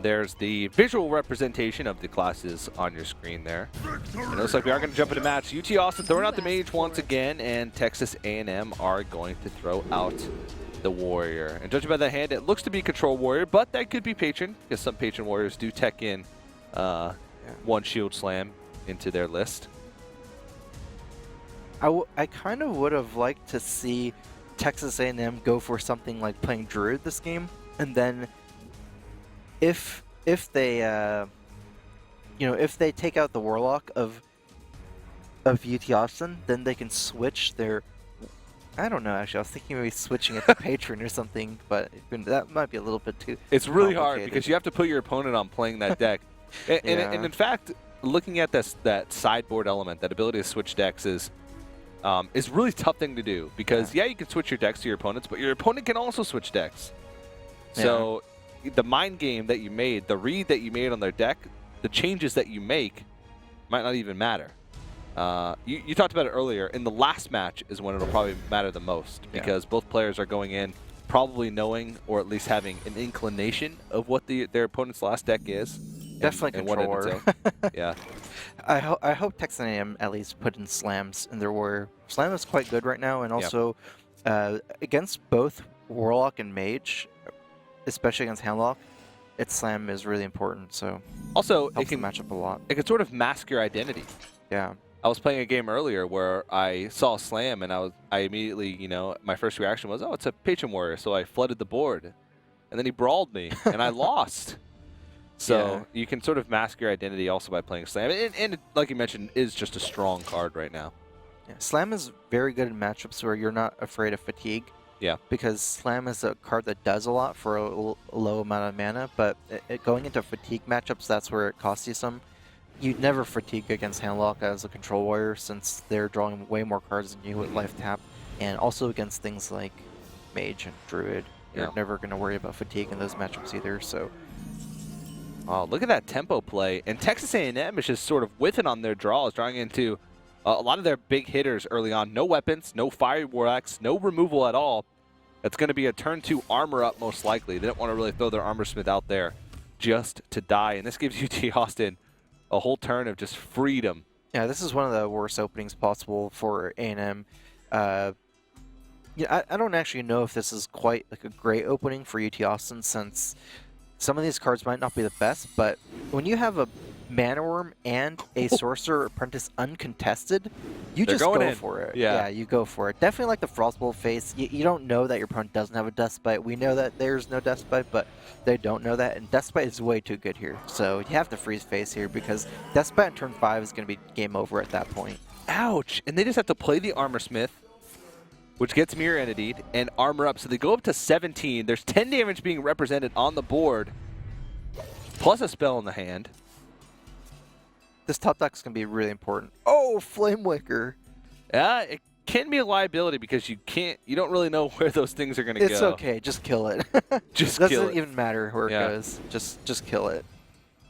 there's the visual representation of the classes on your screen there. And it looks like we are going to jump into match. UT Austin throwing out the mage once again, and Texas A&M are going to throw out the warrior. And judging by the hand, it looks to be control warrior, but that could be patron, because some patron warriors do tech in one shield slam into their list. I kind of would have liked to see Texas A&M go for something like playing Druid this game, and then if they if they take out the Warlock of UT Austin, then they can switch their. I don't know, actually. I was thinking maybe switching it to Patron or something, but that might be a little bit too It's really hard because you have to put your opponent on playing that deck. And in fact, looking at that sideboard element, that ability to switch decks is a really tough thing to do because, you can switch your decks to your opponents, but your opponent can also switch decks. So the mind game that you made, the read that you made on their deck, the changes that you make might not even matter. You talked about it earlier. In the last match is when it'll probably matter the most because both players are going in probably knowing or at least having an inclination of what their opponent's last deck is. Definitely controller. Yeah. I hope Texas A&M at least put in slams in their warrior. Slam is quite good right now, and also against both Warlock and Mage, especially against Handlock, its slam is really important. So also it can match up a lot. It can sort of mask your identity. Yeah. I was playing a game earlier where I saw a slam and I immediately, my first reaction was, oh, it's a patron warrior, so I flooded the board. And then he brawled me and I lost. So you can sort of mask your identity also by playing slam. And like you mentioned, is just a strong card right now. Yeah, slam is very good in matchups where you're not afraid of fatigue. Yeah. Because slam is a card that does a lot for a low amount of mana, but going into fatigue matchups, that's where it costs you some. You'd never fatigue against Handlock as a control warrior since they're drawing way more cards than you with life tap. And also against things like Mage and Druid, you're never going to worry about fatigue in those matchups either. So, oh, look at that tempo play. And Texas A&M is just sort of whiffing on their draws, drawing into a lot of their big hitters early on. No weapons, no fire warlocks, no removal at all. It's going to be a turn 2 armor up most likely. They don't want to really throw their armor smith out there just to die. And this gives UT Austin a whole turn of just freedom. Yeah, this is one of the worst openings possible for A&M. I don't actually know if this is quite like a great opening for UT Austin since some of these cards might not be the best, but when you have a Mana Worm and a Sorcerer Apprentice uncontested, you just go for it. Yeah, you go for it. Definitely like the Frostbolt face. You don't know that your opponent doesn't have a Dustbite. We know that there's no Dustbite, but they don't know that, and Dustbite is way too good here. So you have to freeze face here because Dustbite on turn 5 is going to be game over at that point. Ouch! And they just have to play the Armor Smith, which gets Mirror Entity'd, and armor up. So they go up to 17. There's 10 damage being represented on the board, plus a spell in the hand. This top deck is going to be really important. Oh, Flame Wicker. Yeah, it can be a liability because you don't really know where those things are going to go. It's okay, just kill it. Just kill it. Doesn't even matter where it goes. Just kill it,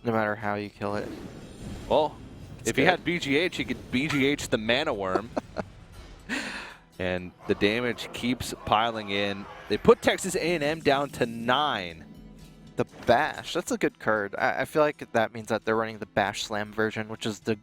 no matter how you kill it. Well, if he had BGH, he could BGH the Mana Worm. And the damage keeps piling in. They put Texas A&M down to 9. The Bash, that's a good card. I feel like that means that they're running the Bash Slam version, which is the,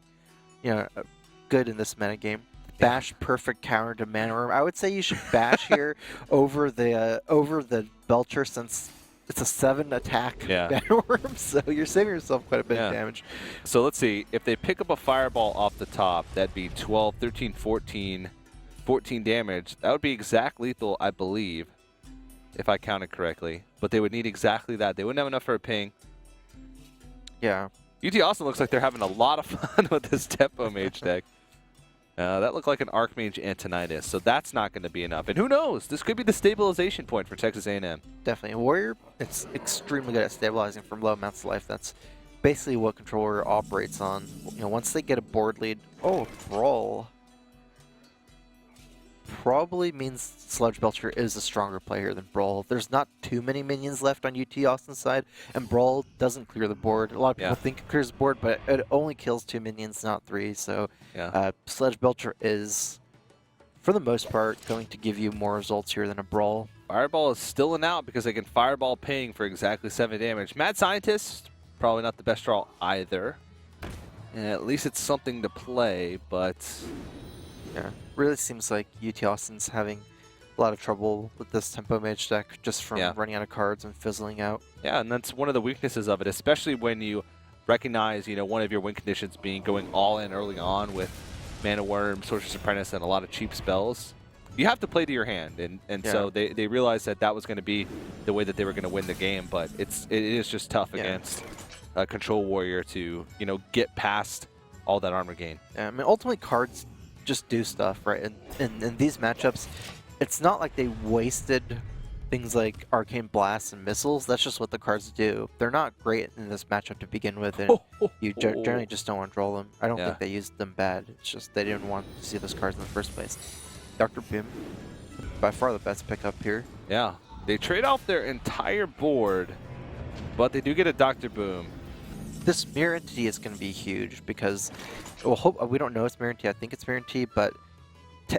good in this metagame. Bash perfect counter to Mana Worm. I would say you should Bash here over the Belcher since it's a 7 attack Mana Worm, so you're saving yourself quite a bit of damage. So let's see. If they pick up a Fireball off the top, that'd be 12, 13, 14 damage. That would be exact lethal, I believe, if I counted correctly. But they would need exactly that. They wouldn't have enough for a ping. Yeah. UT Austin looks like they're having a lot of fun with this Tempo Mage deck. That looked like an Archmage Antonidas, so that's not going to be enough. And who knows? This could be the stabilization point for Texas A&M. Definitely. Warrior, it's extremely good at stabilizing from low amounts of life. That's basically what Controller operates on. Once they get a board lead, Brawl. Probably means Sludge Belcher is a stronger player than Brawl. There's not too many minions left on UT Austin's side, and Brawl doesn't clear the board. A lot of people think it clears the board, but it only kills 2 minions, not 3. So Sludge Belcher is, for the most part, going to give you more results here than a Brawl. Fireball is still an out because they can Fireball Ping for exactly 7 damage. Mad Scientist, probably not the best draw either. And at least it's something to play, but... Yeah, really seems like UT Austin's having a lot of trouble with this Tempo Mage deck just from running out of cards and fizzling out. Yeah, and that's one of the weaknesses of it, especially when you recognize, one of your win conditions being going all in early on with Mana Worm, Sorcerer's Apprentice, and a lot of cheap spells. You have to play to your hand, and so they realized that was going to be the way that they were going to win the game, but it is just tough against a Control Warrior to, get past all that armor gain. Yeah, I mean, ultimately cards just do stuff, right? And in these matchups, it's not like they wasted things like Arcane Blasts and Missiles. That's just what the cards do. They're not great in this matchup to begin with, and you generally just don't want to draw them. I don't think they used them bad. It's just they didn't want to see those cards in the first place. Dr. Boom, by far the best pickup here. Yeah, they trade off their entire board, but they do get a Dr. Boom. This Mirror Entity is going to be huge because, well, we don't know it's Mirror Entity. I think it's Mirror Entity, but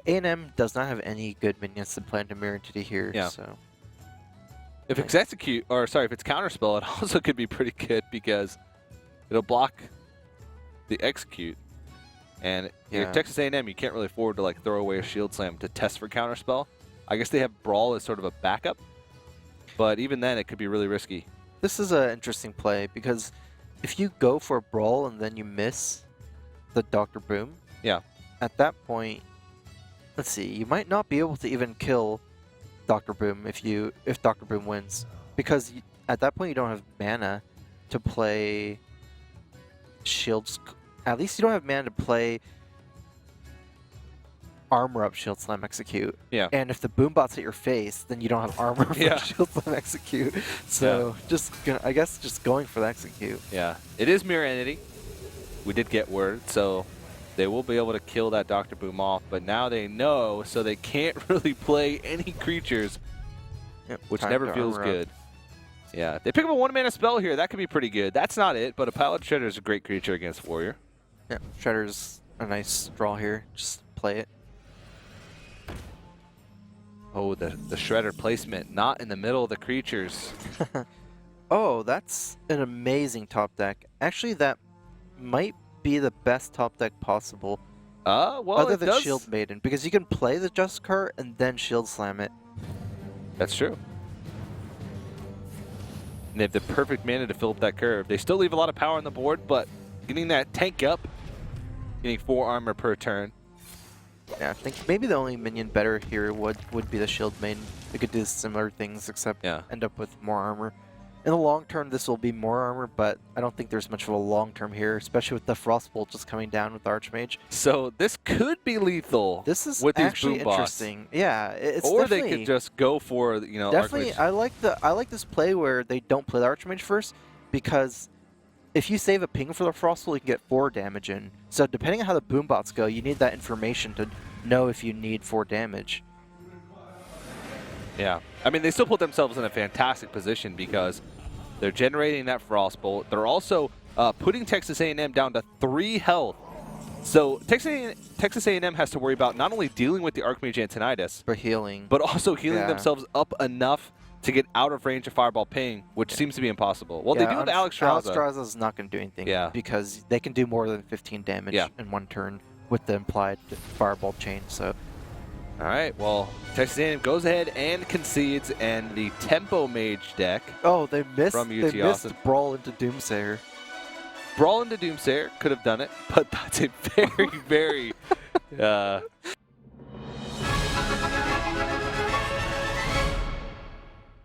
A&M does not have any good minions to play into Mirror Entity here. Yeah. So if it's if it's Counterspell, it also could be pretty good because it'll block the Execute. And in Texas A&M, you can't really afford to throw away a Shield Slam to test for Counterspell. I guess they have Brawl as sort of a backup, but even then, it could be really risky. This is an interesting play because if you go for a Brawl and then you miss the Dr. Boom, at that point, let's see, you might not be able to even kill Dr. Boom if Dr. Boom wins, because at that point you don't have mana to play Shields. At least you don't have mana to play Armor Up Shield Slam Execute. Yeah. And if the boom bot's at your face, then you don't have armor for Shield Slam Execute. So I guess just going for the Execute. Yeah. It is Mirror Entity. We did get word, so they will be able to kill that Dr. Boom off, but now they know, so they can't really play any creatures, which never feels good. Yeah. They pick up a 1-mana spell here. That could be pretty good. That's not it, but a Pilot Shredder is a great creature against Warrior. Yeah, Shredder's a nice draw here. Just play it. Oh, the Shredder placement, not in the middle of the creatures. Oh, that's an amazing top deck. Actually, that might be the best top deck possible. Well, other than Shield Maiden, because you can play the Just card and then Shield Slam it. That's true. And they have the perfect mana to fill up that curve. They still leave a lot of power on the board, but getting that tank up, getting 4 armor per turn. Yeah, I think maybe the only minion better here would be the Shield Maiden. It could do similar things, except end up with more armor. In the long term, this will be more armor, but I don't think there's much of a long term here, especially with the Frostbolt just coming down with Archmage. So this could be lethal. This is with actually these boom interesting. Yeah, it's or they could just go for definitely. Archmage. I like this play where they don't play the Archmage first, because if you save a ping for the Frostbolt, you can get 4 damage in. So depending on how the boom bots go, you need that information to know if you need 4 damage. Yeah, I mean, they still put themselves in a fantastic position because they're generating that Frostbolt. They're also putting Texas A&M down to 3 health. So Texas A&M has to worry about not only dealing with the Archmage Antonidas, but also healing themselves up enough to get out of range of Fireball Ping, which seems to be impossible. Well, they do with Alex Straza. Alex Straza is not going to do anything because they can do more than 15 damage in 1 turn with the implied Fireball chain. So. All right, well, Texas A&M goes ahead and concedes, and the Tempo Mage deck they missed Austin. Brawl into Doomsayer. Brawl into Doomsayer could have done it, but that's a very, very